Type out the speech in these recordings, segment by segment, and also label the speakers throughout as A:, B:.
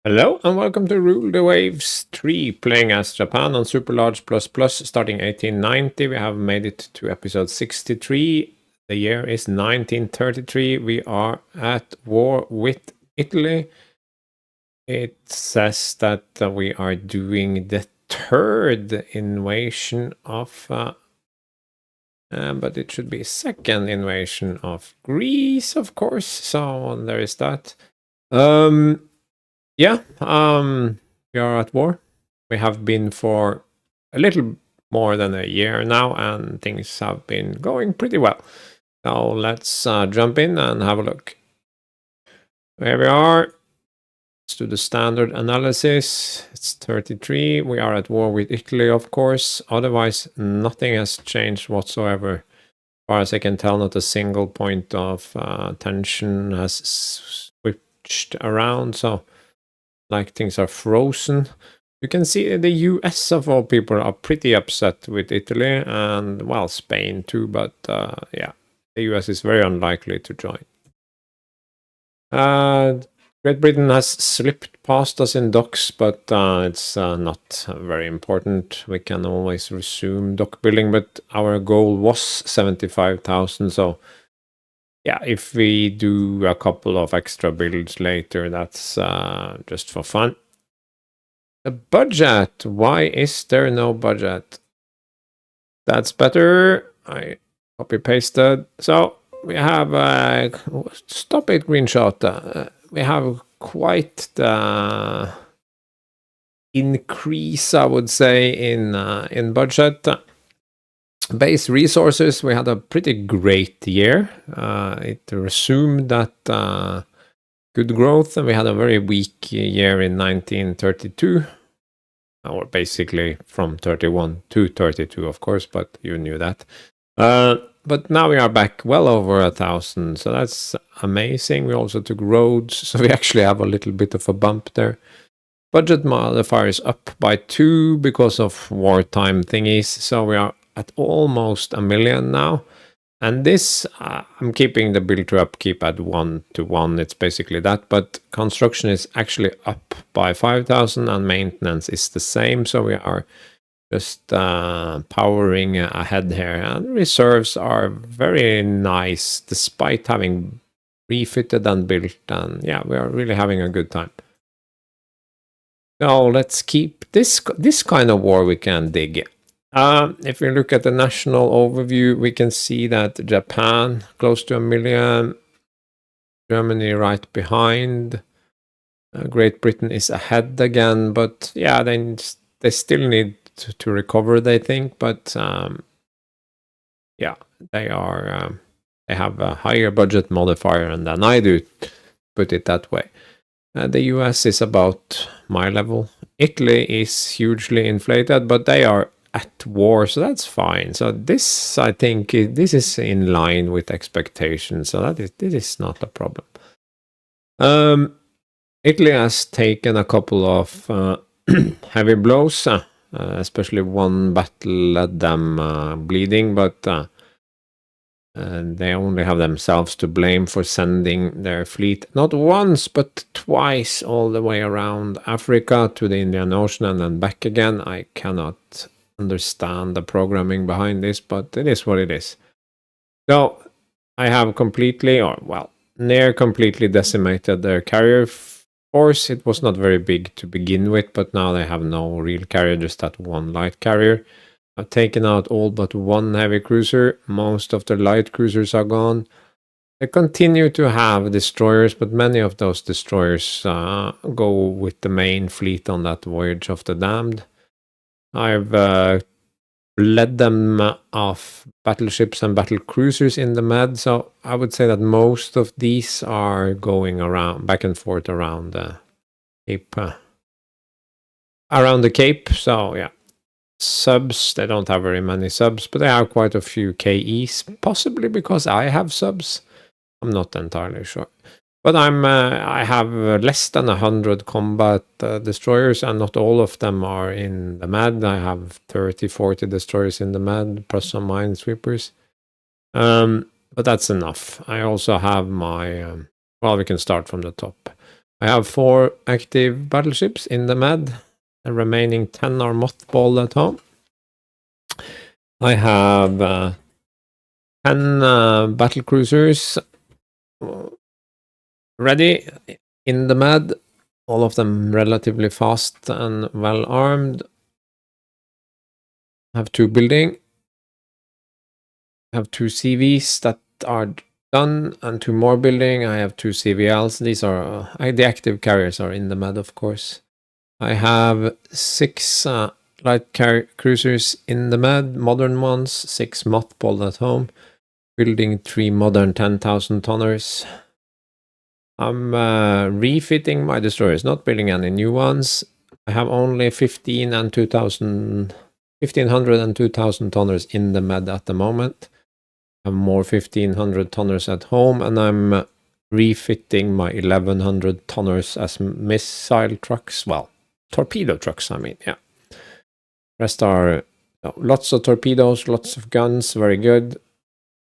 A: Hello and welcome to Rule the Waves 3, playing as Japan on Super Large Plus Plus, starting 1890. We have made it to episode 63. The year is 1933. We are at war with Italy. It says that we are doing the third invasion of, but it should be second invasion of Greece, of course. So there is that. Yeah, we are at war. We have been for a little more than a year now, and things have been going pretty well. So let's jump in and have a look. Here we are. Let's do the standard analysis. It's 33. We are at war with Italy, of course. Otherwise, nothing has changed whatsoever. As far as I can tell, not a single point of tension has switched around. So like things are frozen. You can see the US of all people are pretty upset with Italy and, well, Spain too, but yeah, the US is very unlikely to join. Great Britain has slipped past us in docks, but it's not very important. We can always resume dock building, but our goal was 75,000, so yeah, if we do a couple of extra builds later, that's just for fun. The budget. Why is there no budget? That's better. I copy pasted. So we have stop it, screenshot. We have quite the increase, I would say, in budget. Base resources, we had a pretty great year. It resumed that good growth, and we had a very weak year in 1932, or basically from 31 to 32, of course, but you knew that. But now we are back well over 1,000, so that's amazing. We also took Rhodes, so we actually have a little bit of a bump there. Budget modifier is up by 2 because of wartime thingies, so we are at almost 1 million now. And this, I'm keeping the build to upkeep at 1:1. It's basically that. But construction is actually up by 5,000 and maintenance is the same. So we are just powering ahead here. And reserves are very nice despite having refitted and built. And yeah, we are really having a good time. Now let's keep this kind of war we can dig. If we look at the national overview, we can see that Japan close to 1 million, Germany right behind, Great Britain is ahead again, but yeah, they still need to recover, they think, but yeah, they have a higher budget modifier than I do, put it that way. The US is about my level. Italy is hugely inflated, but they are at war, so that's fine. So this, I think, this is in line with expectations, so this is not a problem. Italy has taken a couple of heavy blows, especially one battle led them bleeding, but they only have themselves to blame for sending their fleet not once but twice all the way around Africa to the Indian Ocean and then back again. I cannot understand the programming behind this, but it is what it is. So I have completely, or well, near completely decimated their carrier force. It was not very big to begin with, but now they have no real carrier, just that one light carrier. I've taken out all but one heavy cruiser. Most of the light cruisers are gone. They continue to have destroyers, but many of those destroyers go with the main fleet on that voyage of the damned. I've led them off battleships and battle cruisers in the Med, so I would say that most of these are going around, back and forth around the Cape. Around the Cape, so yeah. Subs, they don't have very many subs, but they have quite a few KEs, possibly because I have subs. I'm not entirely sure. But I have less than 100 combat destroyers, and not all of them are in the Med. I have 30-40 destroyers in the Med, plus some minesweepers. But that's enough. I also have my... well, we can start from the top. I have 4 active battleships in the Med. The remaining 10 are mothballed at home. I have 10 battle cruisers ready in the Med. All of them relatively fast and well armed. I have 2 building. I have 2 CVs that are done and 2 more building. I have 2 CVLs. These are the active carriers are in the Med, of course. I have 6 light cruisers in the Med, modern ones, 6 mothballed at home, building 3 modern 10,000 tonners. I'm refitting my destroyers, not building any new ones. I have only 1500 and 2000 tonners in the Med at the moment. I have more 1500 tonners at home, and I'm refitting my 1100 tonners as missile trucks. Well, torpedo trucks, I mean, yeah. Rest are lots of torpedoes, lots of guns, very good.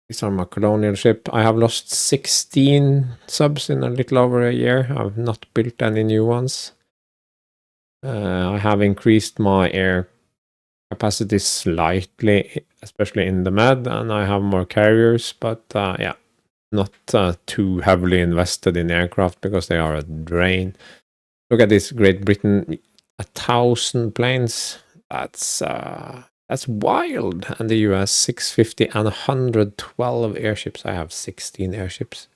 A: These are my colonial ship. I have lost 16 subs in a little over a year. I've not built any new ones. I have increased my air capacity slightly, especially in the Med, and I have more carriers, but yeah, not too heavily invested in aircraft because they are a drain. Look at this, Great Britain, 1,000 planes. That's wild. And the US, 650 and 112 airships. I have 16 airships.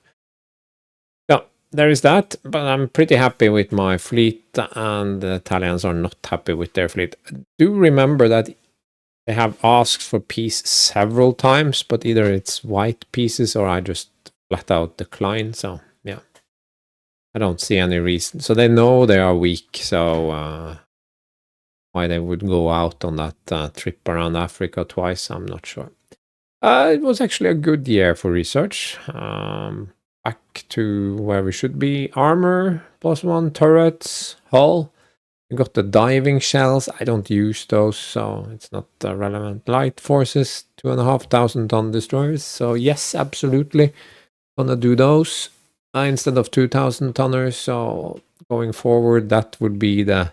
A: So there is that, but I'm pretty happy with my fleet, and the Italians are not happy with their fleet. Do remember that they have asked for peace several times, but either it's white pieces or I just flat out decline. So yeah, I don't see any reason. So they know they are weak. So why they would go out on that trip around Africa twice, I'm not sure. It was actually a good year for research. Back to where we should be. Armor, +1, turrets, hull. We got the diving shells. I don't use those, so it's not relevant. Light forces, 2,500 ton destroyers. So yes, absolutely. Gonna do those instead of 2,000 tonners. So going forward, that would be the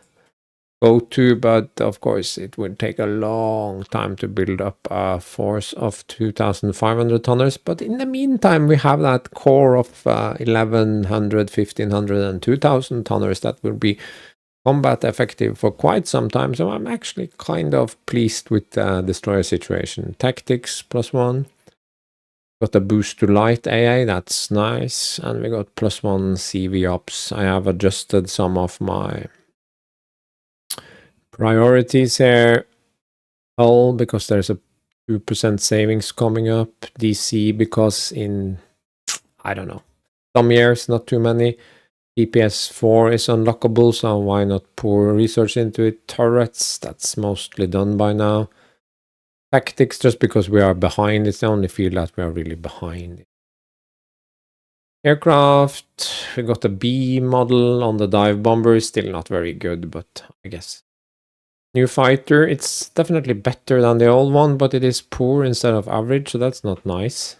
A: go-to, but of course it would take a long time to build up a force of 2,500 tonners. But in the meantime, we have that core of 1,100, 1,500 and 2,000 tonners that will be combat effective for quite some time. So I'm actually kind of pleased with the destroyer situation. Tactics +1. Got a boost to light AA, that's nice. And we got +1 CV ops. I have adjusted some of my priorities here. Hull, because there's a 2% savings coming up. DC, because in, I don't know, some years, not too many. DPS 4 is unlockable, so why not pour research into it? Turrets, that's mostly done by now. Tactics, just because we are behind. It's the only field that we are really behind. Aircraft, we got a B model on the dive bomber. Still not very good, but I guess. New fighter, it's definitely better than the old one, but it is poor instead of average, so that's not nice.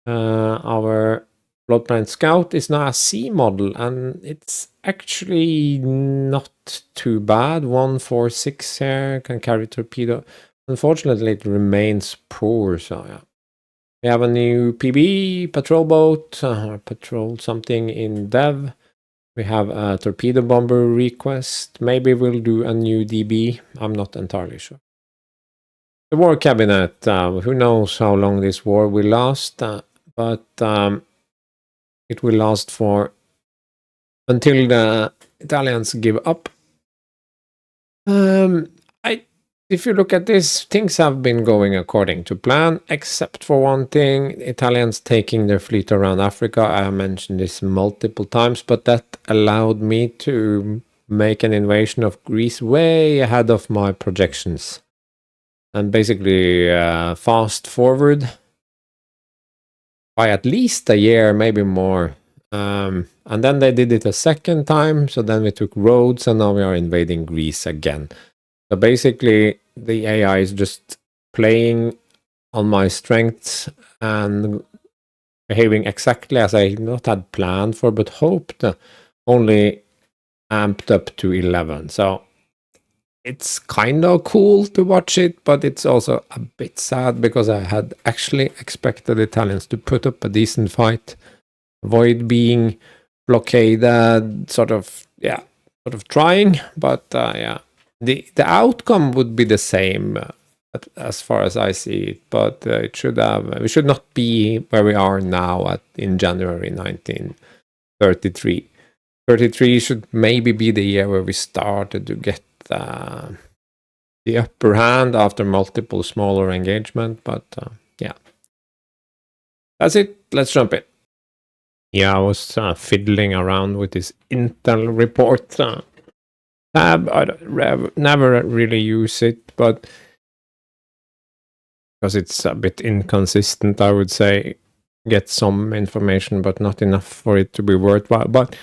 A: Our Bloodline Scout is now a C model, and it's actually not too bad. 146 here, can carry torpedo. Unfortunately, it remains poor, so yeah. We have a new PB, patrol boat, patrol something in dev. We have a torpedo bomber request. Maybe we'll do a new DB. I'm not entirely sure. The war cabinet. Who knows how long this war will last, but it will last for until the Italians give up. If you look at this, things have been going according to plan, except for one thing: Italians taking their fleet around Africa. I mentioned this multiple times, but that allowed me to make an invasion of Greece way ahead of my projections. And basically fast forward by at least a year, maybe more. And then they did it a second time, so then we took Rhodes, and now we are invading Greece again. So basically, the AI is just playing on my strengths and behaving exactly as I not had planned for, but hoped. only amped up to 11. So it's kind of cool to watch it, but it's also a bit sad because I had actually expected the Italians to put up a decent fight, avoid being blockaded, sort of trying. But yeah, the outcome would be the same as far as I see it. But we should not be where we are now in January 1933. 33 should maybe be the year where we started to get the upper hand after multiple smaller engagement, but yeah. That's it. Let's jump in. Yeah, I was fiddling around with this Intel report tab. I never really use it, but because it's a bit inconsistent, I would say. Get some information, but not enough for it to be worthwhile. But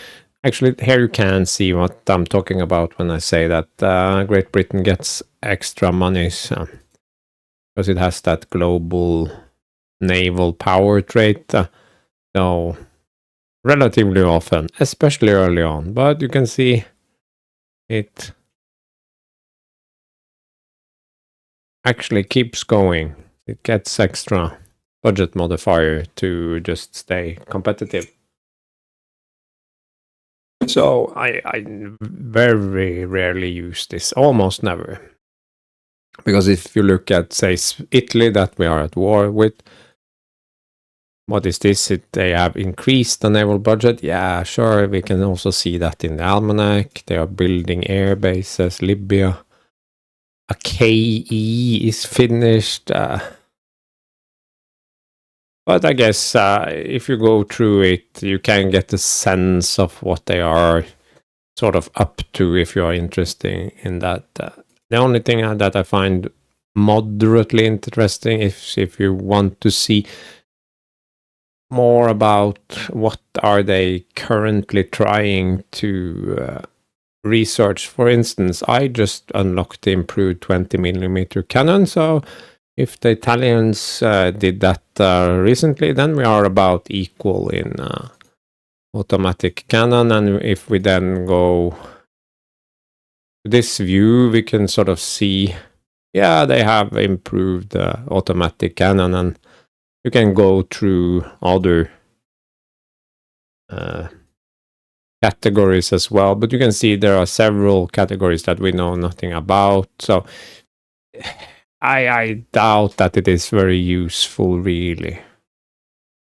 A: actually, here you can see what I'm talking about when I say that Great Britain gets extra monies because it has that global naval power trait. So relatively often, especially early on. But you can see it actually keeps going. It gets extra budget modifier to just stay competitive. So I very rarely use this, almost never. Because if you look at, say, Italy, that we are at war with, what is this? They have increased the naval budget. Yeah, sure, we can also see that in the almanac. They are building air bases, Libya. A KE is finished. But I guess if you go through it, you can get a sense of what they are sort of up to if you are interested in that. The only thing that I find moderately interesting is if you want to see more about what are they currently trying to research. For instance, I just unlocked the improved 20mm cannon, so if the Italians did that recently, then we are about equal in automatic cannon. And if we then go to this view, we can sort of see, yeah, they have improved automatic cannon, and you can go through other categories as well. But you can see there are several categories that we know nothing about. So I doubt that it is very useful, really.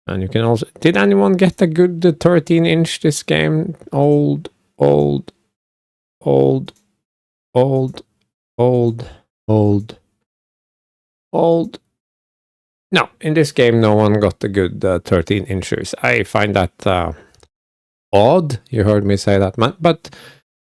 A: And you can also... Did anyone get a good 13-inch this game? Old. No, in this game, no one got a good 13 inches. I find that odd. You heard me say that, but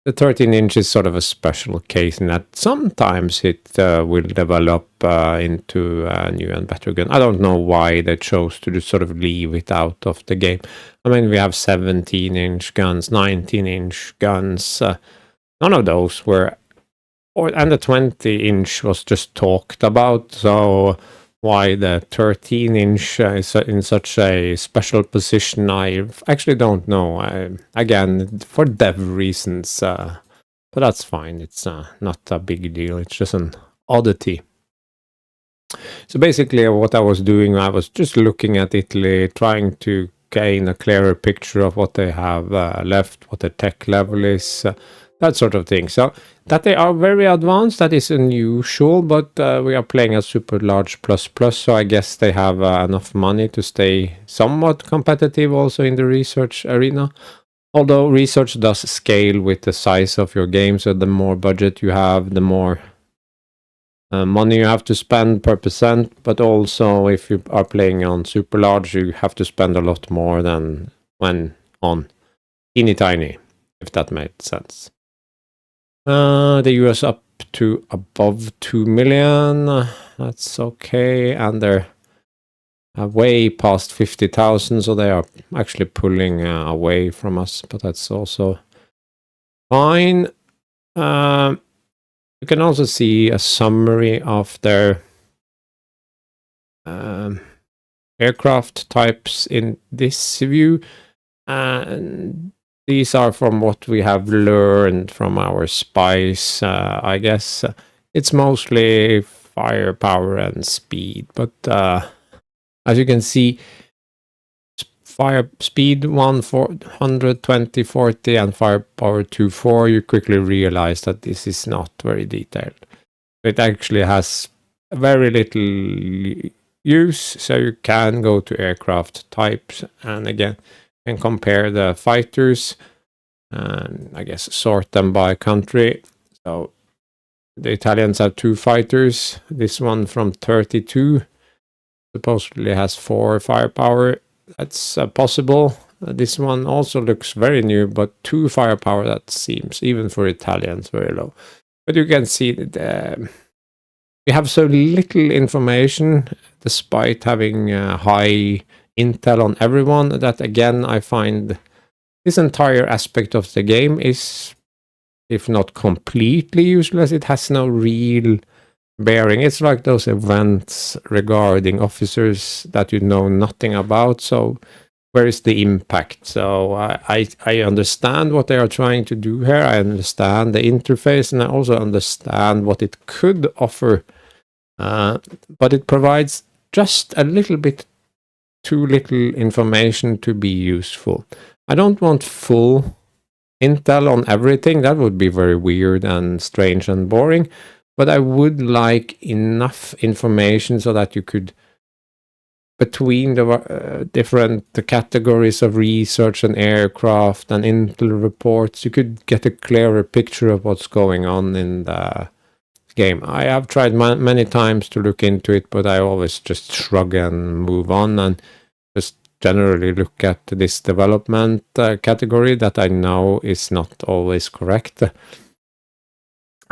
A: the 13 inch is sort of a special case in that sometimes it will develop into a new and better gun. I don't know why they chose to just sort of leave it out of the game. I mean, we have 17-inch guns, 19-inch guns. None of those were... and the 20-inch was just talked about, so why the 13-inch is in such a special position, I actually don't know. Again, for dev reasons, but that's fine. It's not a big deal. It's just an oddity. So basically what I was doing, I was just looking at Italy, trying to gain a clearer picture of what they have left, what the tech level is, that sort of thing. So that they are very advanced, that is unusual, but we are playing a super large plus, so I guess they have enough money to stay somewhat competitive also in the research arena. Although research does scale with the size of your game, so the more budget you have, the more money you have to spend per percent, but also if you are playing on super large, you have to spend a lot more than when on teeny tiny, if that made sense. The US up to above 2 million. That's okay. And they're way past 50,000, so they are actually pulling away from us, but that's also fine. You can also see a summary of their aircraft types in this view. And these are from what we have learned from our spies. I guess it's mostly firepower and speed, but as you can see, fire speed 120, 40, and firepower 24, you quickly realize that this is not very detailed. It actually has very little use, so you can go to aircraft types and again and compare the fighters and I guess sort them by country. So the Italians have 2 fighters. This one from 32 supposedly has 4 firepower. That's possible. This one also looks very new, but 2 firepower, that seems, even for Italians, very low. But you can see that we have so little information, despite having high intel on everyone, that again, I find this entire aspect of the game is, if not completely useless, it has no real bearing. It's like those events regarding officers that you know nothing about, so where is the impact? So I understand what they are trying to do here, I understand the interface, and I also understand what it could offer, but it provides just a little bit too little information to be useful. I don't want full intel on everything, that would be very weird and strange and boring, but I would like enough information so that you could, between the different categories of research and aircraft and intel reports, you could get a clearer picture of what's going on in the game. I have tried many times to look into it, but I always just shrug and move on and just generally look at this development category that I know is not always correct.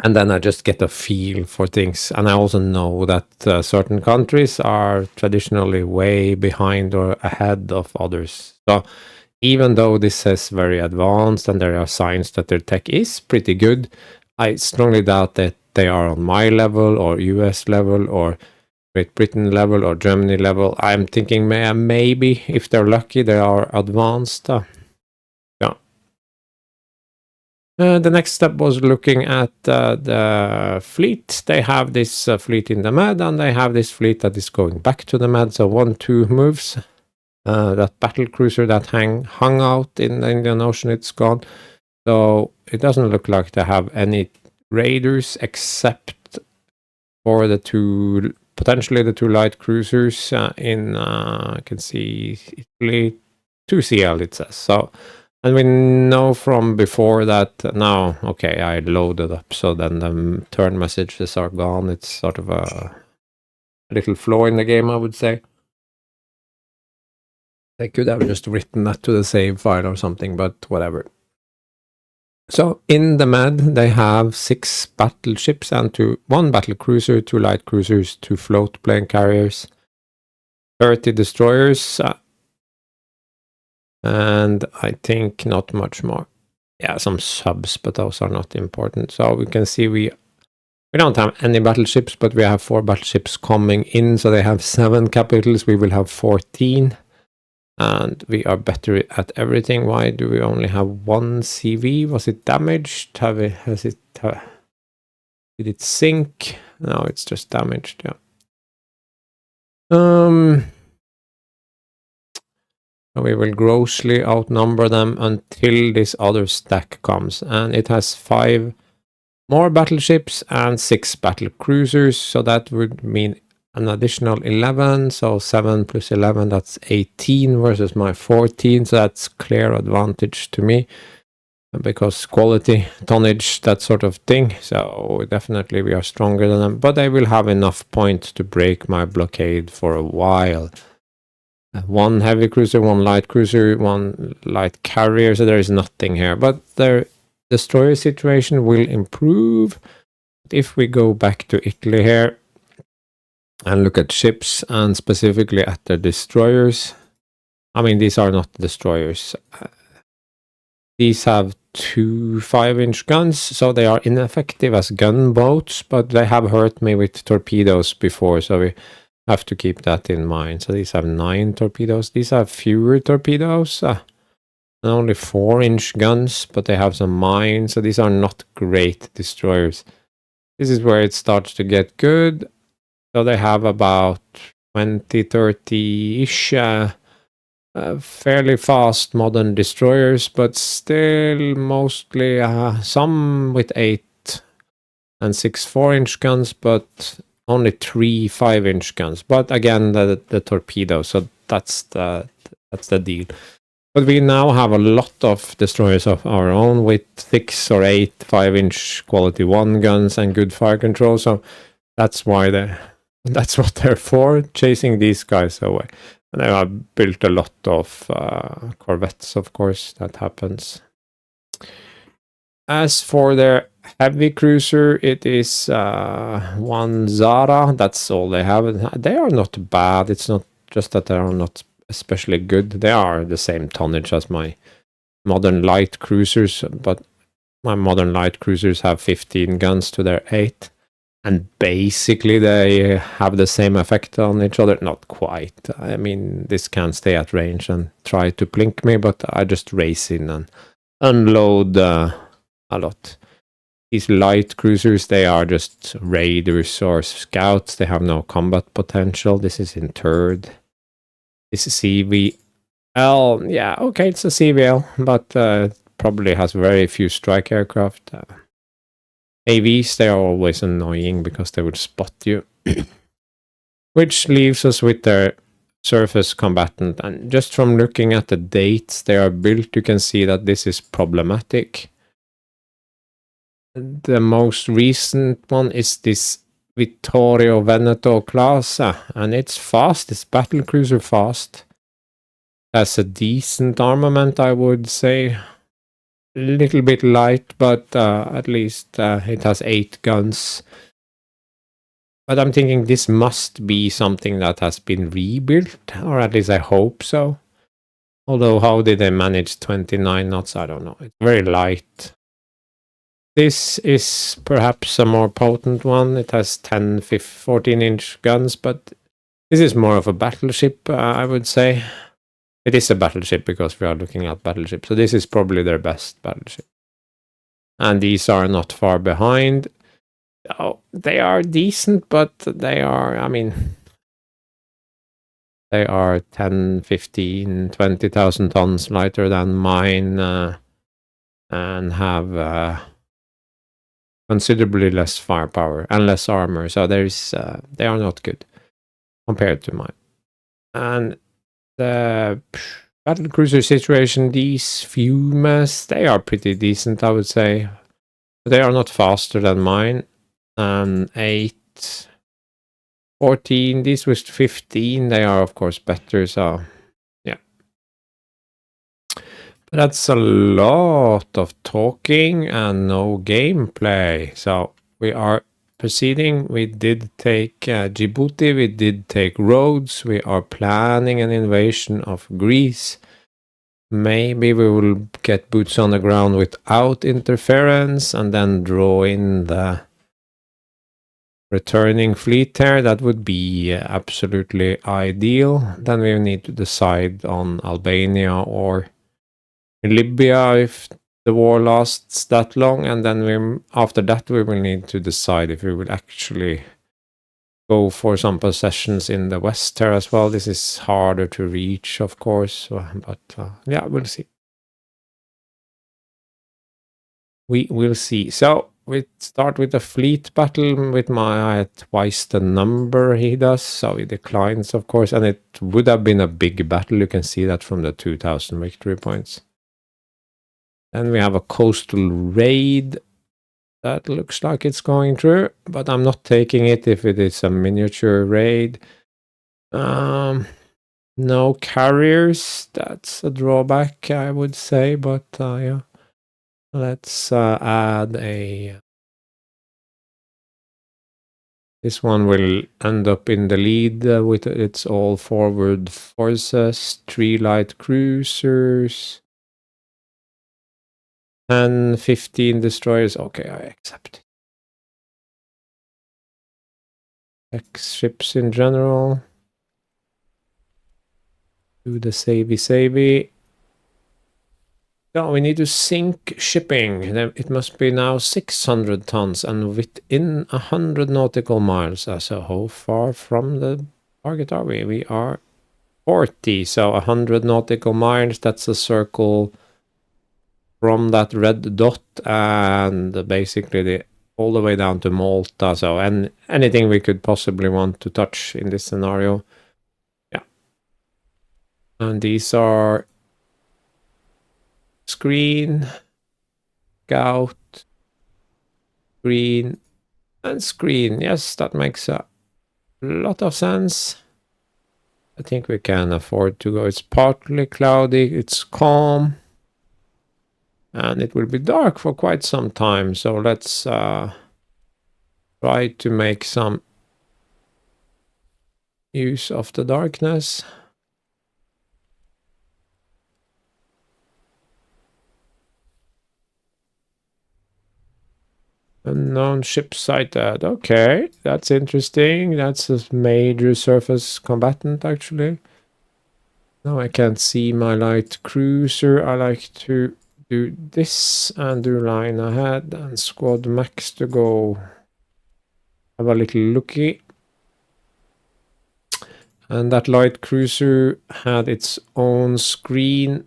A: And then I just get a feel for things. And I also know that certain countries are traditionally way behind or ahead of others. So even though this is very advanced and there are signs that their tech is pretty good, I strongly doubt that they are on my level or US level or Great Britain level or Germany level. I'm thinking maybe if they're lucky they are advanced. The next step was looking at the fleet. They have this fleet in the Med, and they have this fleet that is going back to the Med. So 1-2 moves. That battle cruiser that hung out in the Indian Ocean, it's gone. So it doesn't look like they have any raiders except for the 2, potentially the 2 light cruisers in, I can see Italy, 2CL it says. So, and we know from before that now, okay, I loaded up, so then the turn messages are gone. It's sort of a little flaw in the game, I would say. They could have just written that to the save file or something, but whatever. So in the Med, they have 6 battleships and 1 battle cruiser, 2 light cruisers, 2 float plane carriers, 30 destroyers, and I think not much more. Yeah, some subs, but those are not important. So we can see we don't have any battleships, but we have 4 battleships coming in. So they have 7 capitals. We will have 14. And we are better at everything. Why do we only have 1 CV? Was it damaged? Did it sink? No, it's just damaged, yeah. We will grossly outnumber them until this other stack comes. And it has 5 more battleships and 6 battle cruisers. So that would mean an additional 11. So 7 plus 11, that's 18 versus my 14. So that's clear advantage to me. Because quality, tonnage, that sort of thing. So definitely we are stronger than them. But I will have enough points to break my blockade for a while. 1 heavy cruiser, 1 light cruiser, 1 light carrier, so there is nothing here. But the destroyer situation will improve. If we go back to Italy here and look at ships and specifically at the destroyers, I mean, these are not destroyers. These have 2 5-inch guns, so they are ineffective as gunboats, but they have hurt me with torpedoes before, so we have to keep that in mind. So these have 9 torpedoes. These have fewer torpedoes. only 4-inch guns, but they have some mines, so these are not great destroyers. This is where it starts to get good. So they have about 20, 30-ish fairly fast modern destroyers, but still mostly some with 8 and 6 4-inch guns, but only 3 5-inch guns. But again, the torpedo, so that's the deal. But we now have a lot of destroyers of our own with 6 or 8 5-inch quality 1 guns and good fire control, so that's why that's what they're for, chasing these guys away. And they have built a lot of corvettes, of course, that happens. As for their heavy cruiser, it is one Zara. That's all they have. They are not bad. It's not just that they are not especially good. They are the same tonnage as my modern light cruisers, but my modern light cruisers have 15 guns to their 8. And basically they have the same effect on each other. Not quite. I mean, this can stay at range and try to blink me, but I just race in and unload a lot. These light cruisers, they are just raiders or scouts. They have no combat potential. This is in third. This is CVL. Yeah, okay, it's a CVL, but probably has very few strike aircraft. AVs, they are always annoying because they would spot you. Which leaves us with their surface combatant. And just from looking at the dates they are built, you can see that this is problematic. The most recent one is this Vittorio Veneto class, and it's fast. It's battlecruiser fast. Has a decent armament, I would say. A little bit light, but at least it has 8 guns. But I'm thinking this must be something that has been rebuilt, or at least I hope so. Although how did they manage 29 knots? I don't know. It's very light. This is perhaps a more potent one. It has 10, 14-inch guns, but this is more of a battleship, I would say. It is a battleship because we are looking at battleships. So this is probably their best battleship. And these are not far behind. Oh, they are decent, but they are, I mean, they are 10, 15, 20,000 tons lighter than mine and have considerably less firepower and less armor. So they are not good compared to mine. And the battlecruiser situation, these Fumes, they are pretty decent, I would say. They are not faster than mine. 8, 14, these was 15, they are of course better, so yeah. But that's a lot of talking and no gameplay. So we are proceeding. We did take Djibouti, we did take Rhodes, we are planning an invasion of Greece. Maybe we will get boots on the ground without interference and then draw in the returning fleet there. That would be absolutely ideal. Then we need to decide on Albania or Libya if the war lasts that long, and then after that we will need to decide if we will actually go for some possessions in the west there as well. This is harder to reach, of course, but yeah, we'll see. We will see. So we start with a fleet battle with my twice the number he does, so he declines, of course, and it would have been a big battle. You can see that from the 2000 victory points. Then we have a coastal raid. That looks like it's going through, but I'm not taking it if it is a miniature raid. No carriers. That's a drawback, I would say, but yeah. Let's add a... This one will end up in the lead with its all forward forces, 3 light cruisers, and 15 destroyers. Okay, I accept. X ships in general. Do the savey. So we need to sink shipping. Then it must be now 600 tons and within 100 nautical miles. So how far from the target are we? We are 40, so 100 nautical miles. That's a circle from that red dot and basically all the way down to Malta. So anything we could possibly want to touch in this scenario. Yeah. And these are screen, scout, screen, and screen. Yes, that makes a lot of sense. I think we can afford to go. It's partly cloudy, it's calm, and it will be dark for quite some time. So let's try to make some use of the darkness. Unknown ship sighted. Okay, that's interesting. That's a major surface combatant, actually. Now I can't see my light cruiser. I like to do this and do line ahead and squad max to go have a little looky. And that light cruiser had its own screen.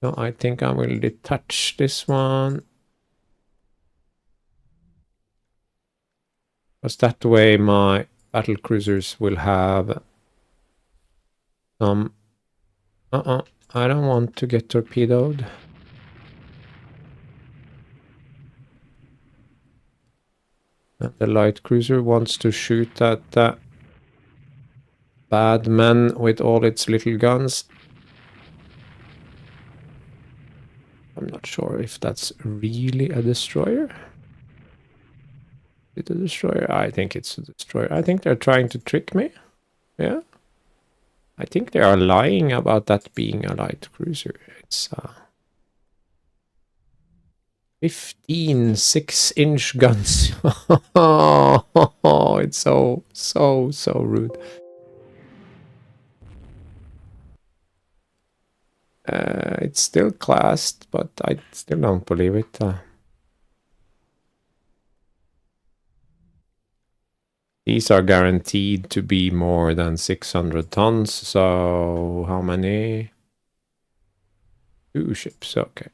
A: No, I think I will detach this one. Because that way my battle cruisers will have some... I don't want to get torpedoed. And the light cruiser wants to shoot at bad men with all its little guns. I'm not sure if that's really a destroyer. Is it a destroyer? I think it's a destroyer. I think they're trying to trick me. Yeah. I think they are lying about that being a light cruiser. It's 15 6-inch guns. Oh, it's so rude. It's still classed, but I still don't believe it. These are guaranteed to be more than 600 tons, so how many? 2 ships, okay.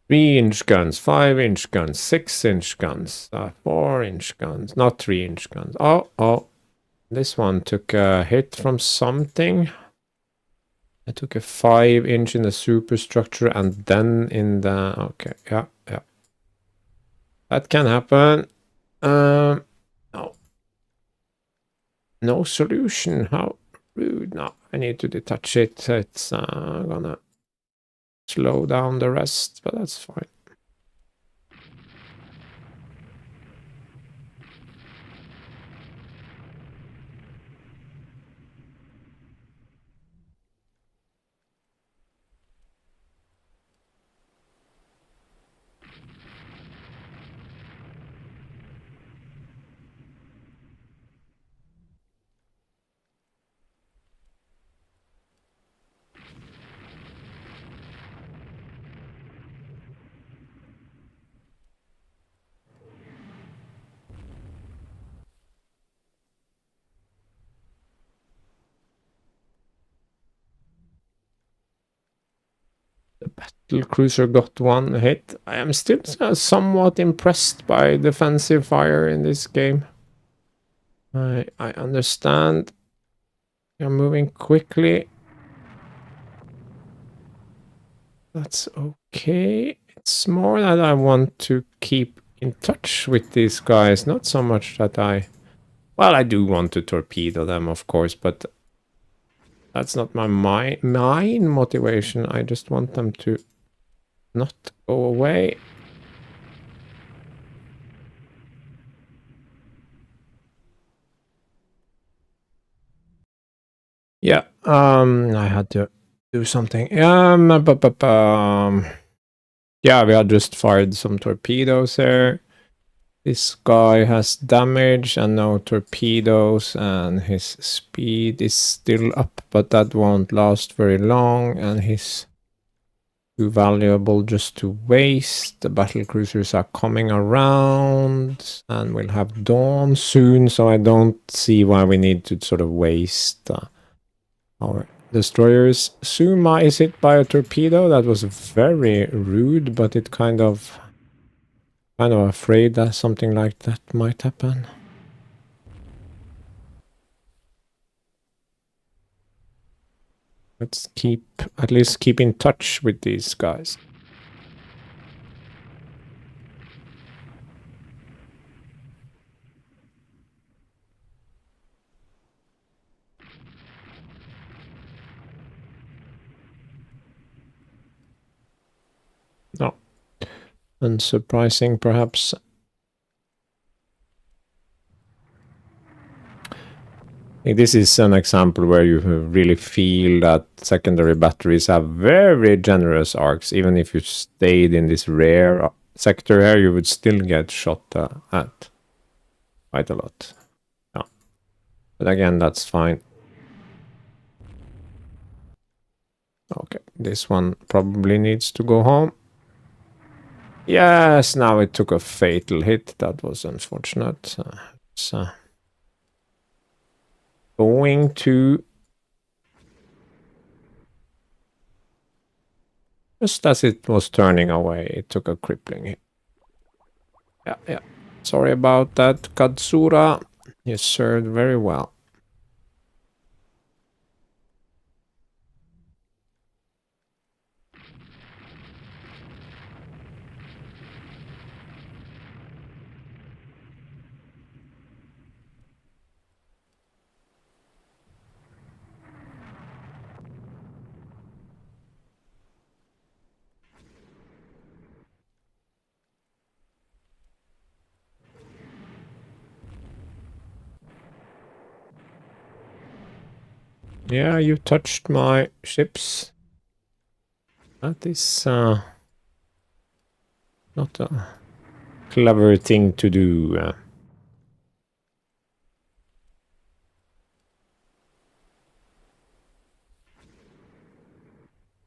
A: Three-inch guns, 5-inch guns, 6-inch guns, 4-inch guns, not 3-inch guns. Oh, this one took a hit from something. I took a 5-inch in the superstructure and then in the... Okay, yeah. That can happen. No. No solution. How rude. No, I need to detach it. It's gonna slow down the rest, but that's fine. The battle cruiser got one hit. I am still somewhat impressed by defensive fire in this game. I understand. You're moving quickly. That's okay. It's more that I want to keep in touch with these guys, not so much that well, I do want to torpedo them, of course, but that's not my main motivation. I just want them to not go away. Yeah, I had to do something. Yeah, we had just fired some torpedoes there. This guy has damage and no torpedoes, and his speed is still up, but that won't last very long, and he's too valuable just to waste. The battle cruisers are coming around, and we'll have dawn soon, so I don't see why we need to sort of waste our destroyers. Suma is hit by a torpedo. That was very rude, but it kind of afraid that something like that might happen. Let's at least keep in touch with these guys. No. Unsurprising, perhaps. This is an example where you really feel that secondary batteries have very generous arcs. Even if you stayed in this rare sector here, you would still get shot at quite a lot. Yeah. But again, that's fine. Okay, this one probably needs to go home. Yes, now it took a fatal hit. That was unfortunate. It's going to... Just as it was turning away, it took a crippling hit. Yeah. Sorry about that, Katsura. You served very well. Yeah, you touched my ships. That is not a clever thing to do.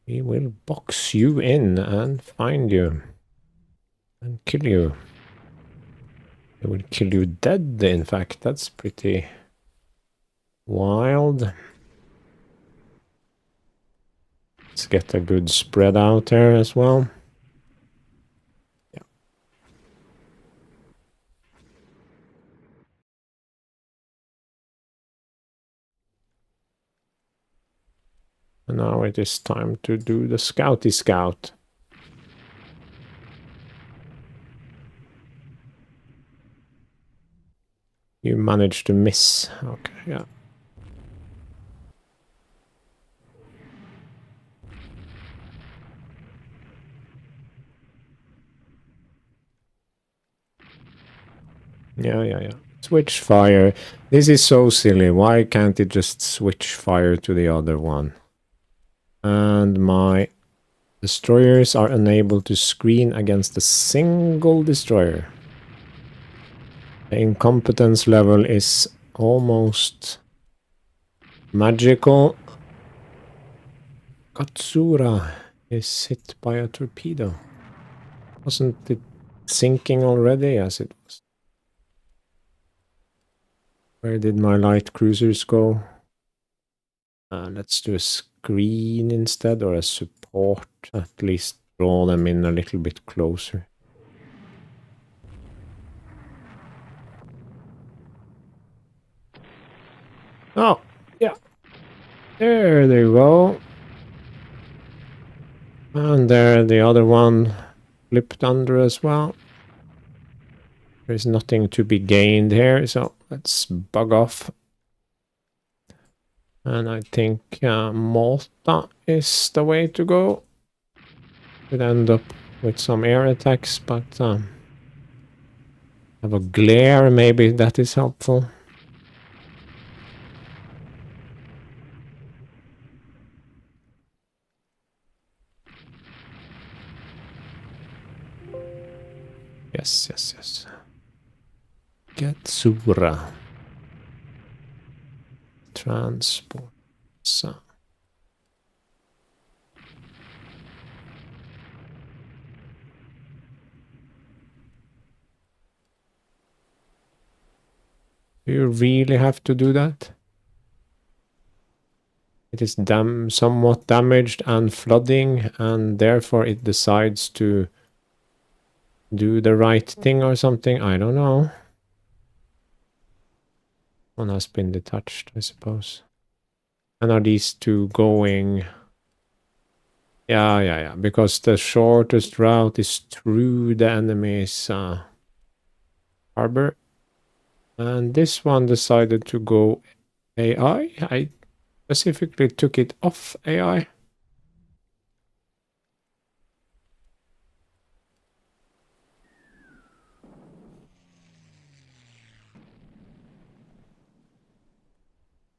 A: We will box you in and find you. And kill you. They will kill you dead, in fact. That's pretty wild. Let's get a good spread out there as well. Yeah. And now it is time to do the Scouty Scout. You managed to miss. Okay, yeah. Yeah. Switch fire. This is so silly. Why can't it just switch fire to the other one? And my destroyers are unable to screen against a single destroyer. The incompetence level is almost magical. Katsura is hit by a torpedo. Wasn't it sinking already as it was? Where did my light cruisers go? Let's do a screen instead, or a support. At least draw them in a little bit closer. Oh, yeah. There they go. And there the other one flipped under as well. There's nothing to be gained here, so let's bug off. And I think Malta is the way to go. Could end up with some air attacks, but have a glare, maybe that is helpful. Getsura. Transport. So. Do you really have to do that? It is somewhat damaged and flooding, and therefore it decides to do the right thing or something. I don't know. One has been detached, I suppose. And are these two going? Yeah. Because the shortest route is through the enemy's harbor. And this one decided to go AI. I specifically took it off AI.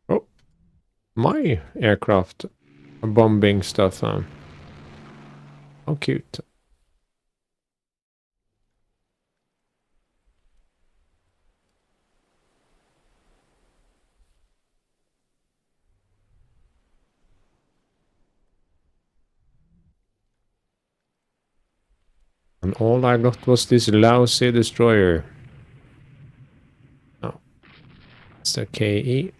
A: Oh, my aircraft bombing stuff. How cute. And all I got was this lousy destroyer. Oh, it's the KE.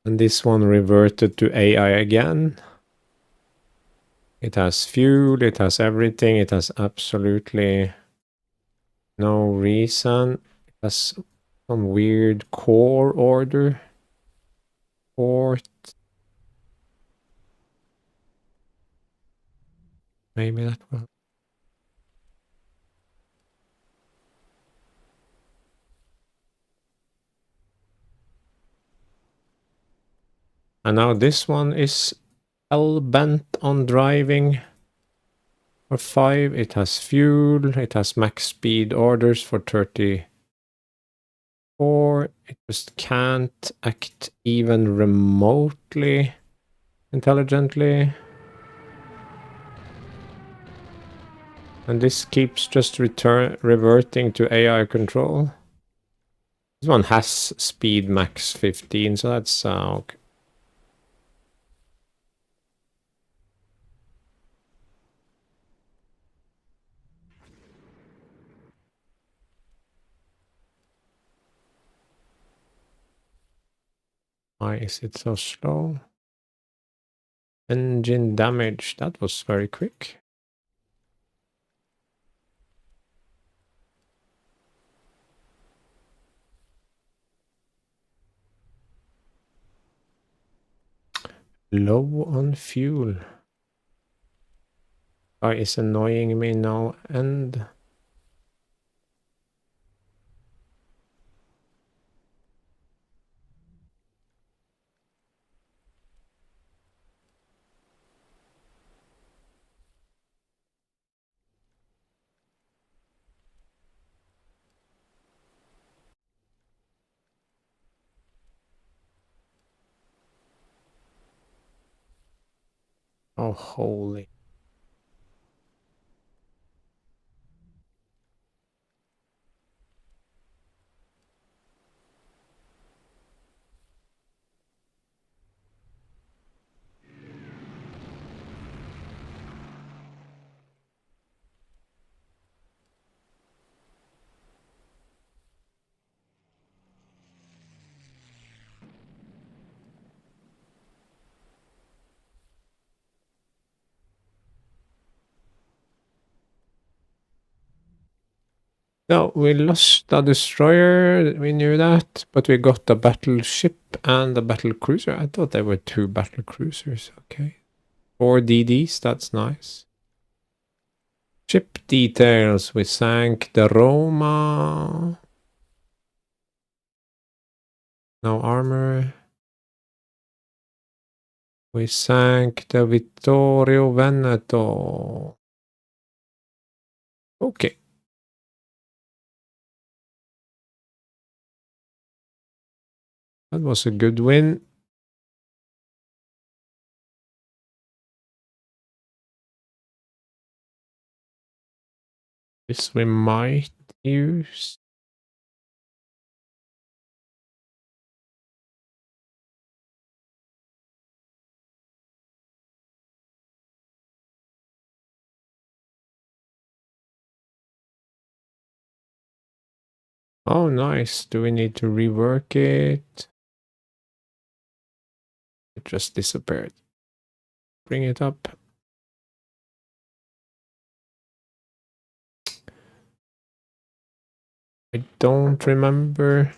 A: And this one reverted to AI again. It has fuel, it has everything, it has absolutely no reason. It has some weird core order. Port. Maybe that will. And now this one is hell bent on driving for 5. It has fuel, it has max speed orders for 34. It just can't act even remotely intelligently. And this keeps just reverting to AI control. This one has speed max 15, so that's okay. Why is it so slow? Engine damage. That was very quick. Low on fuel. Guy is annoying me now and... Oh, holy. No, we lost a destroyer, we knew that, but we got a battleship and a battle cruiser. I thought there were 2 battle cruisers, okay. 4 DDs, that's nice. Ship details, we sank the Roma. No armor. We sank the Vittorio Veneto. Okay. That was a good win. This we might use. Oh, nice. Do we need to rework it? It just disappeared. Bring it up. I don't remember.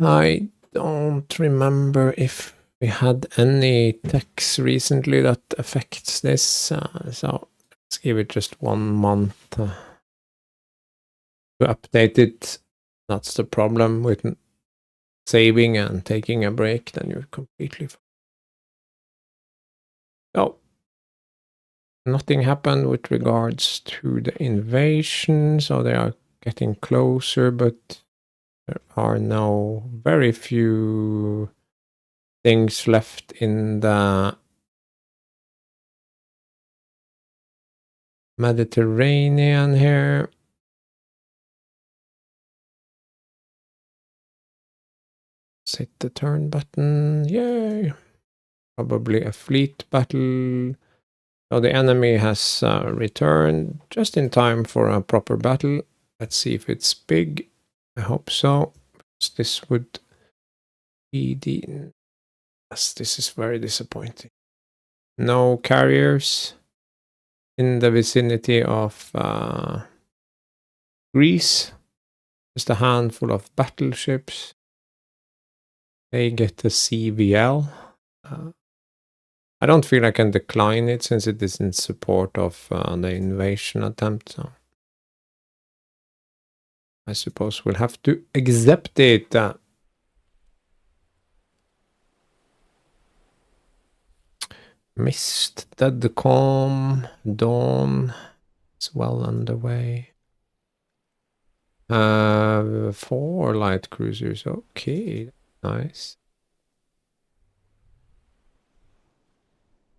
A: I don't remember if we had any techs recently that affects this. So let's give it just 1 month to update it. That's the problem with saving and taking a break. Then you're completely fine. So nothing happened with regards to the invasion. So they are getting closer, but there are now very few things left in the Mediterranean here. Hit the turn button. Yay! Probably a fleet battle. So the enemy has returned just in time for a proper battle. Let's see if it's big. I hope so. This would be the... Yes, this is very disappointing. No carriers in the vicinity of Greece. Just a handful of battleships. They get a CVL. I don't feel I can decline it since it is in support of the invasion attempt. So I suppose we'll have to accept it. Mist, Dead Calm, Dawn is well underway. 4 light cruisers. Okay, nice.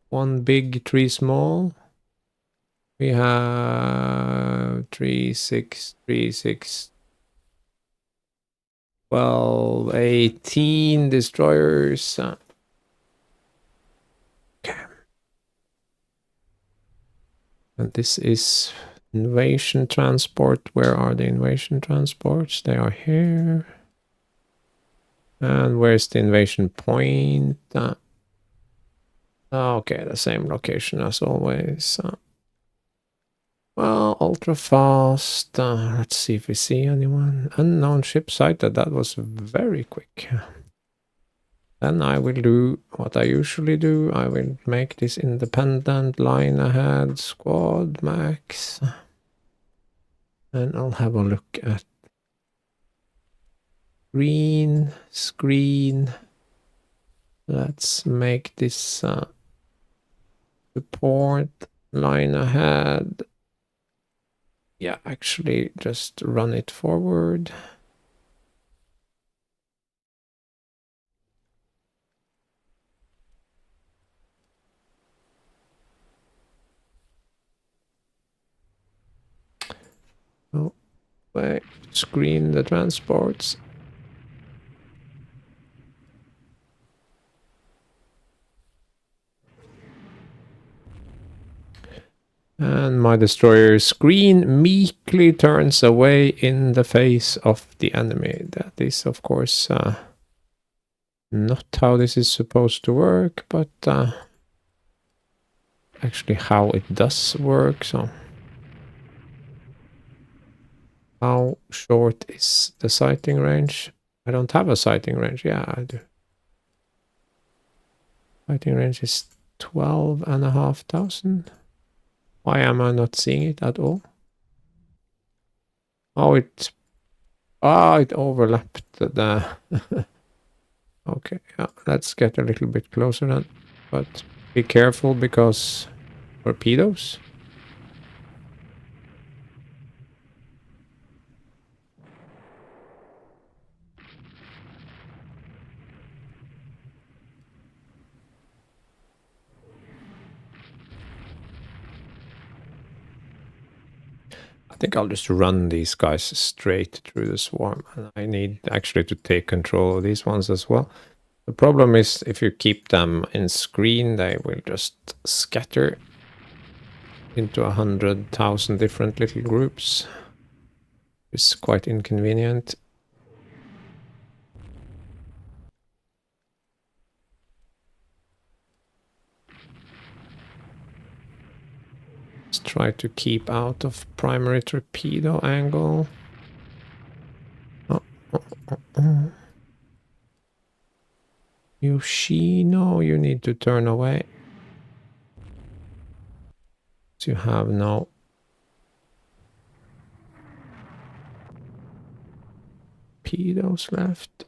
A: 1 big, 3 small. We have 3, 6, 3, 6, 12, 18 destroyers. Okay. And this is invasion transport. Where are the invasion transports? They are here. And where's the invasion point? Okay, the same location as always. Well, ultra fast. Let's see if we see anyone. Unknown ship sighted. That was very quick. Then I will do what I usually do. I will make this independent line ahead squad max. And I'll have a look at green screen. Let's make this support line ahead. Yeah, actually just run it forward. Oh, wait, screen the transports. And my destroyer screen meekly turns away in the face of the enemy. That is, of course, not how this is supposed to work, but actually how it does work. So, how short is the sighting range? I don't have a sighting range. Yeah, I do. Sighting range is 12,500. Why am I not seeing it at all? Oh, it overlapped the... Okay, yeah, let's get a little bit closer then. But be careful because torpedoes. think I'll just run these guys straight through the swarm. And I need actually to take control of these ones as well. The problem is if you keep them in screen, they will just scatter into 100,000 different little groups. It's quite inconvenient. Let's try to keep out of primary torpedo angle. Yoshino, you need to turn away. So you have no torpedoes left.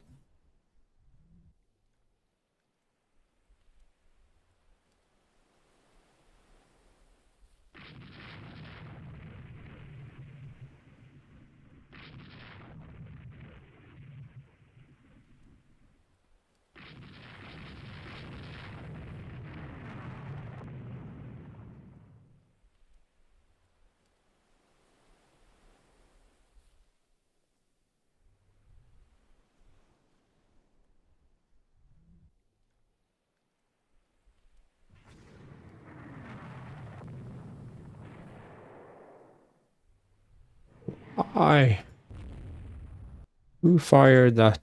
A: Who fired that?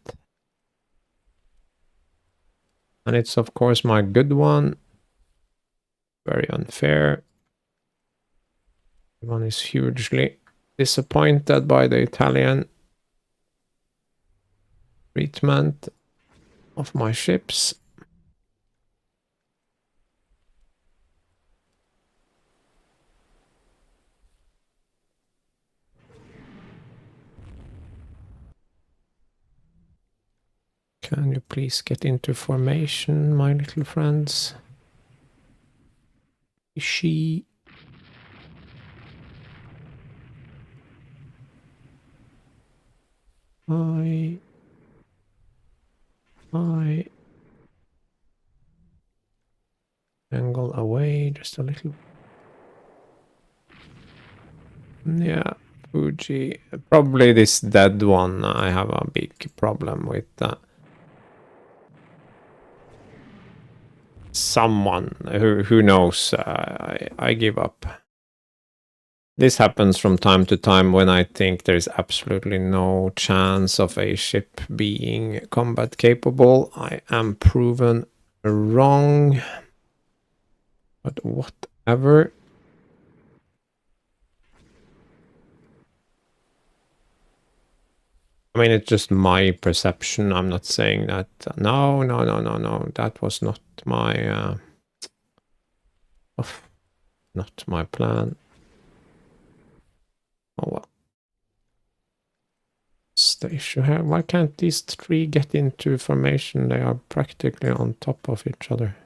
A: And it's of course my good one. Very unfair. Everyone is hugely disappointed by the Italian treatment of my ships. Can you please get into formation, my little friends? She. I. Angle away just a little. Yeah, Fuji. Probably this dead one. I have a big problem with that. Someone who knows. I give up. This happens from time to time when I think there's absolutely no chance of a ship being combat capable. I am proven wrong. But whatever. I mean, it's just my perception. I'm not saying that. No. That was not my... not my plan. Oh well. Station here. Why can't these three get into formation? They are practically on top of each other.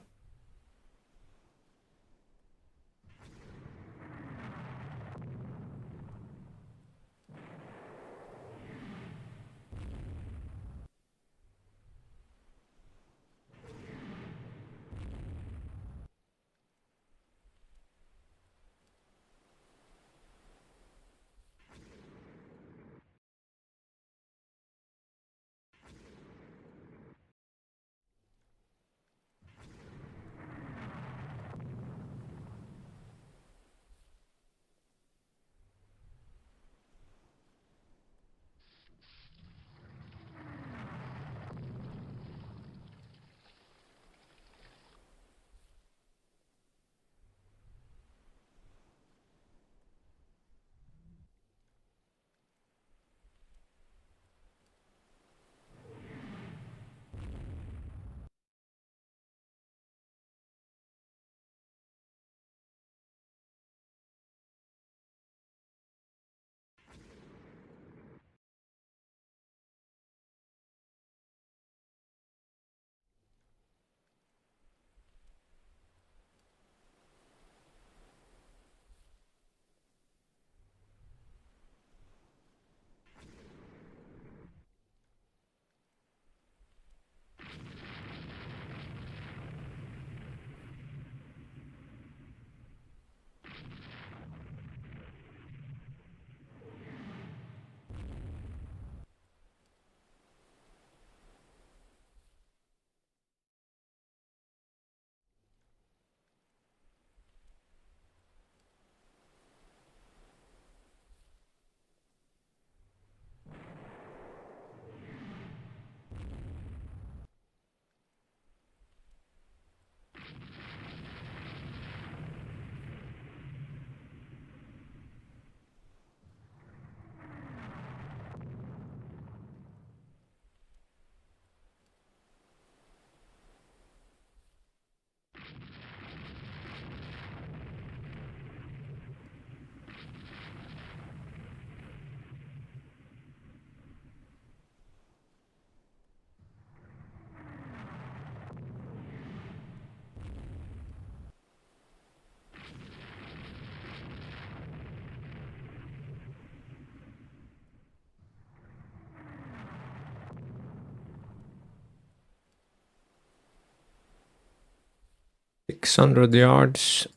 A: 600 yards.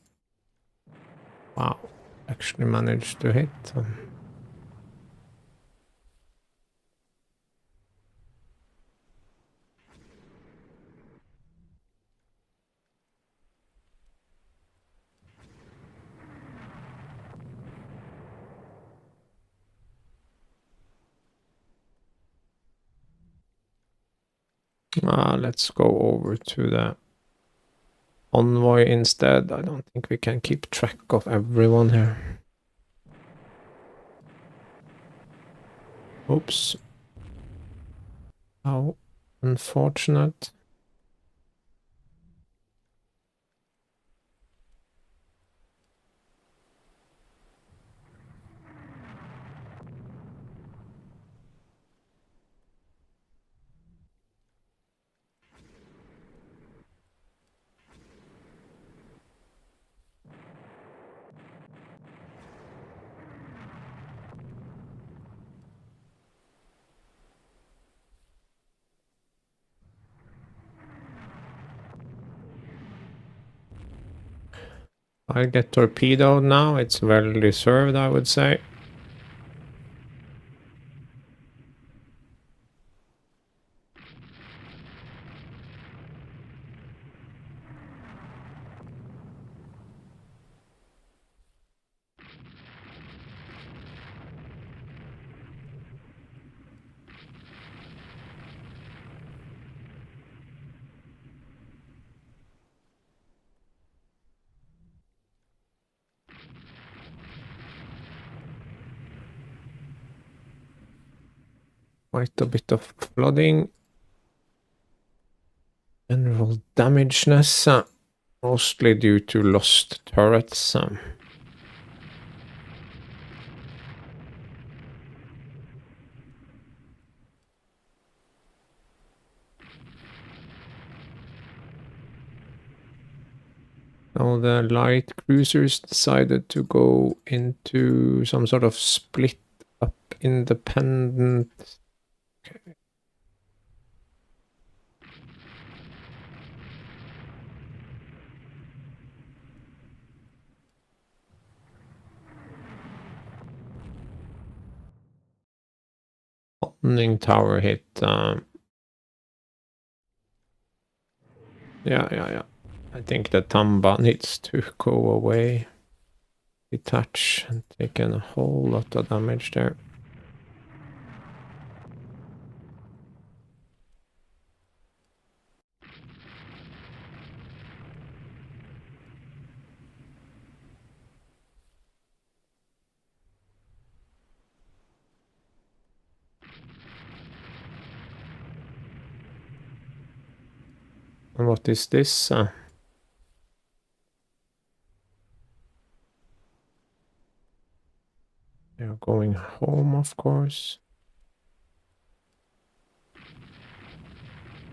A: Wow, actually managed to hit. Let's go over to the envoy instead. I don't think we can keep track of everyone here. Oops. How unfortunate. I get torpedoed now. It's well deserved, I would say. Quite a bit of flooding. General damageness, mostly due to lost turrets. Now the light cruisers decided to go into some sort of split up independent. Okay. Conning tower hit. Yeah. I think the Tamba needs to go away. Detach and taken a whole lot of damage there. And what is this? They are going home, of course.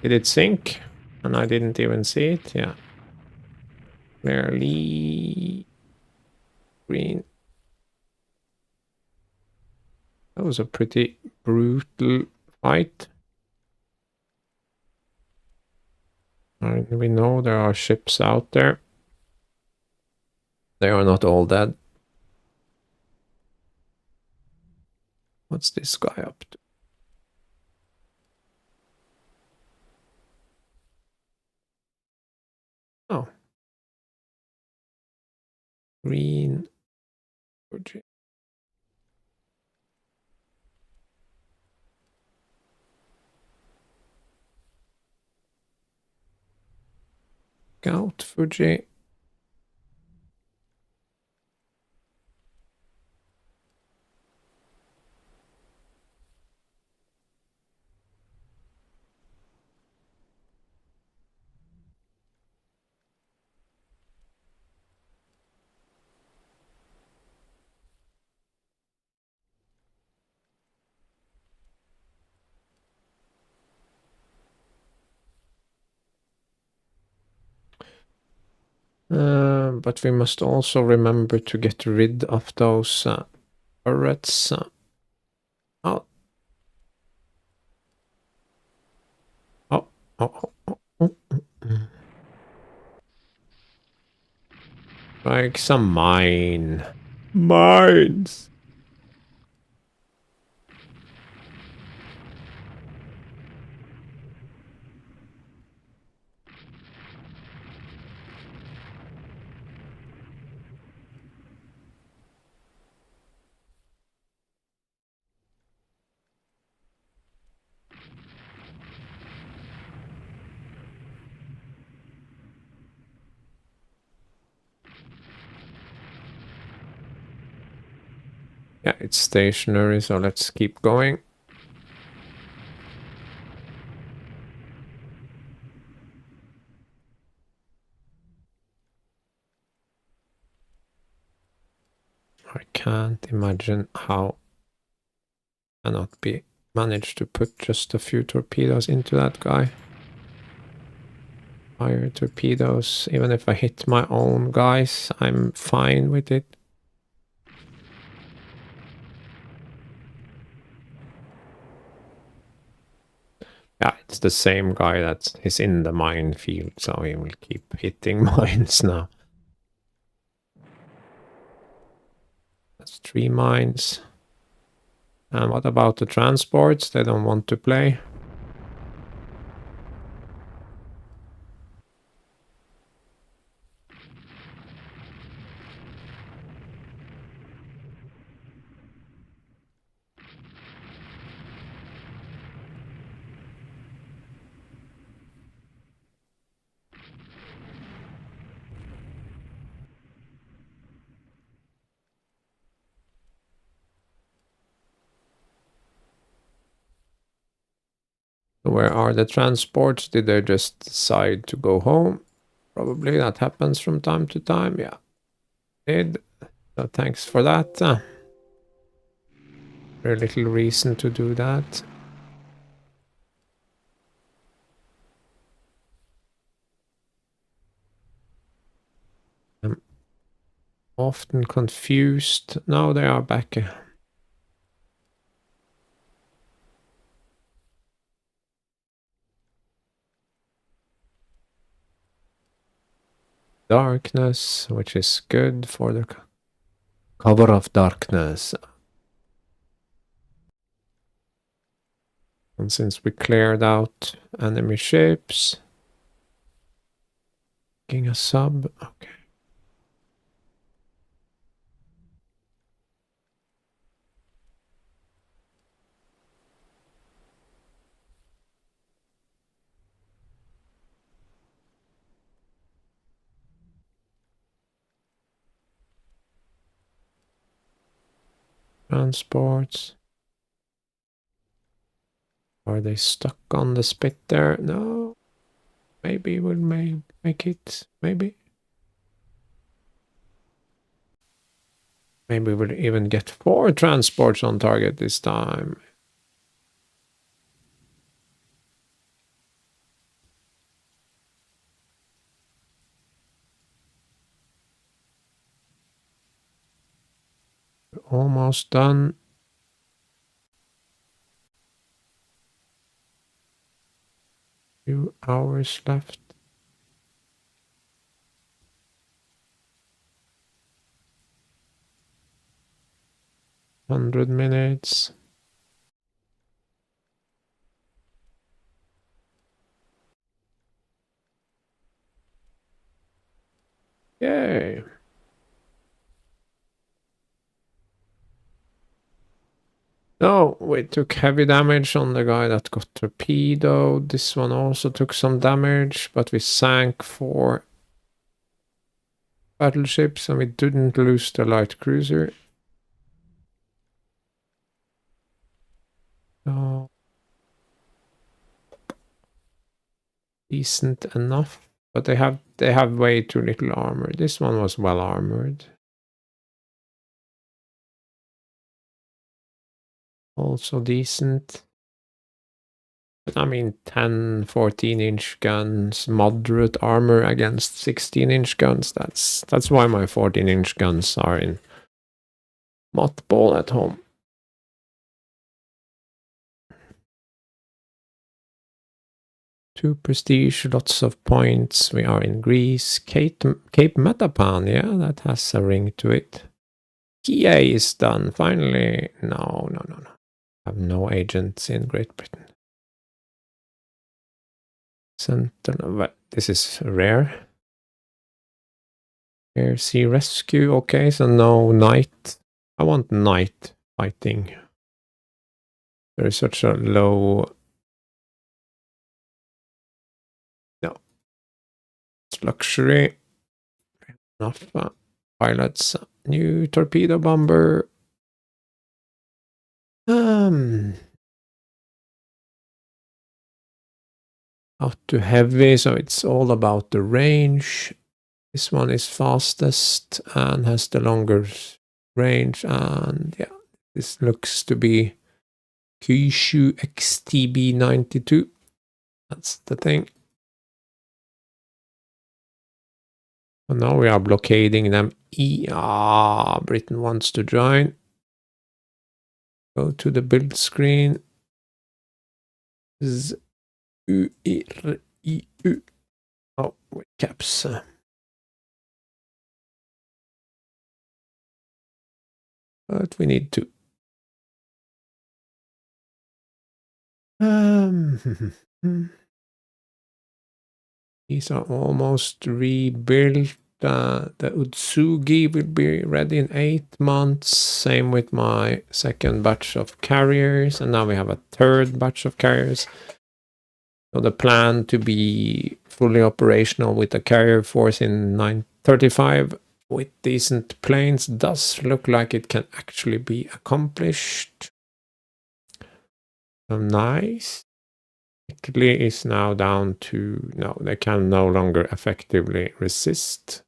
A: Did it sink? And I didn't even see it. Yeah. Barely green. That was a pretty brutal fight. And we know there are ships out there. They are not all dead. What's this guy up to? Oh. Green. Scout Fuji. But we must also remember to get rid of those turrets. Oh. Oh. Like some mines. Yeah, it's stationary, so let's keep going. I can't imagine how I cannot be managed to put just a few torpedoes into that guy. Fire torpedoes, even if I hit my own guys, I'm fine with it. Yeah, it's the same guy that is in the minefield, so he will keep hitting mines now. That's 3 mines. And what about the transports? They don't want to play. Where are the transports? Did they just decide to go home? Probably that happens from time to time. Yeah, did. So thanks for that. Very little reason to do that. I'm often confused. Now they are back. Darkness, which is good for the cover of darkness. And since we cleared out enemy ships, getting a sub. Okay. Transports. Are they stuck on the spit there? No. Maybe we'll make it. Maybe. Maybe we'll even get 4 transports on target this time. Almost done. Few hours left. 100 minutes. Yay. No, we took heavy damage on the guy that got torpedoed. This one also took some damage, but we sank 4 battleships and we didn't lose the light cruiser. So decent enough, but they have way too little armor. This one was well armored. Also decent. But I mean 10, 14-inch guns, moderate armor against 16-inch guns. That's why my 14-inch guns are in mothball at home. 2 prestige, lots of points. We are in Greece. Cape Matapan, yeah, that has a ring to it. Kia is done, finally. No. I have no agents in Great Britain. Sentinel, this is rare. Air Sea Rescue, okay, so no night. I want night fighting. There is such a low... No. It's luxury. Enough pilots. New torpedo bomber. Out to heavy, so it's all about the range. This one is fastest and has the longer range, and yeah, this looks to be Kyushu XTB92. That's the thing. So now we are blockading them. Britain wants to join. Go to the build screen. Z-U-R-I-U. Oh, with caps. But we need to. These are almost rebuilt. The Utsugi will be ready in 8 months. Same with my second batch of carriers. And now we have a third batch of carriers. So the plan to be fully operational with a carrier force in 935 with decent planes does look like it can actually be accomplished. So nice. Italy is now down to, no, they can no longer effectively resist.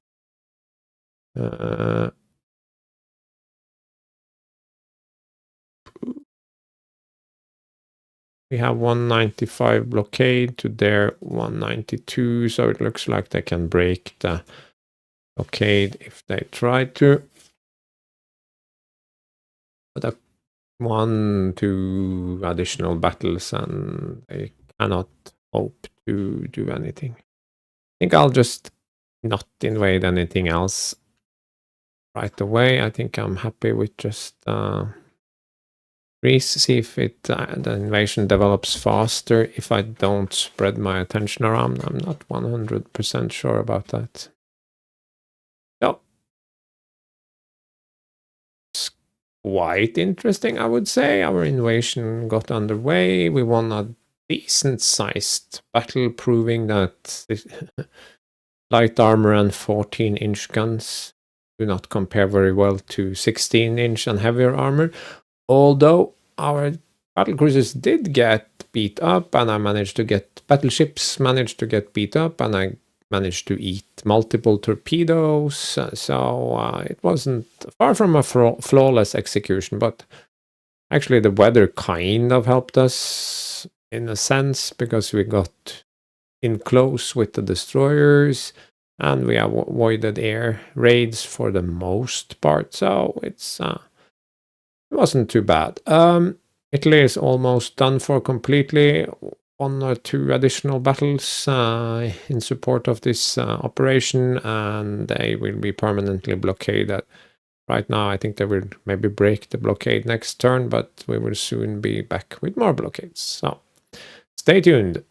A: We have 195 blockade to their 192, so it looks like they can break the blockade if they try to. But 1-2 additional battles and they cannot hope to do anything. I think I'll just not invade anything else right away. I think I'm happy with just Greece, see if it the invasion develops faster if I don't spread my attention around. I'm not 100% sure about that. So, it's quite interesting, I would say. Our invasion got underway. We won a decent-sized battle, proving that light armor and 14-inch guns do not compare very well to 16-inch and heavier armor. Although our battle cruisers did get beat up, and I managed to get battleships managed to get beat up, and I managed to eat multiple torpedoes. So it wasn't far from a flawless execution, but actually the weather kind of helped us in a sense because we got in close with the destroyers and we avoided air raids for the most part. So it's it wasn't too bad. Italy is almost done for completely. 1 or 2 additional battles in support of this operation, and they will be permanently blockaded. Right now, I think they will maybe break the blockade next turn, but we will soon be back with more blockades. So, stay tuned.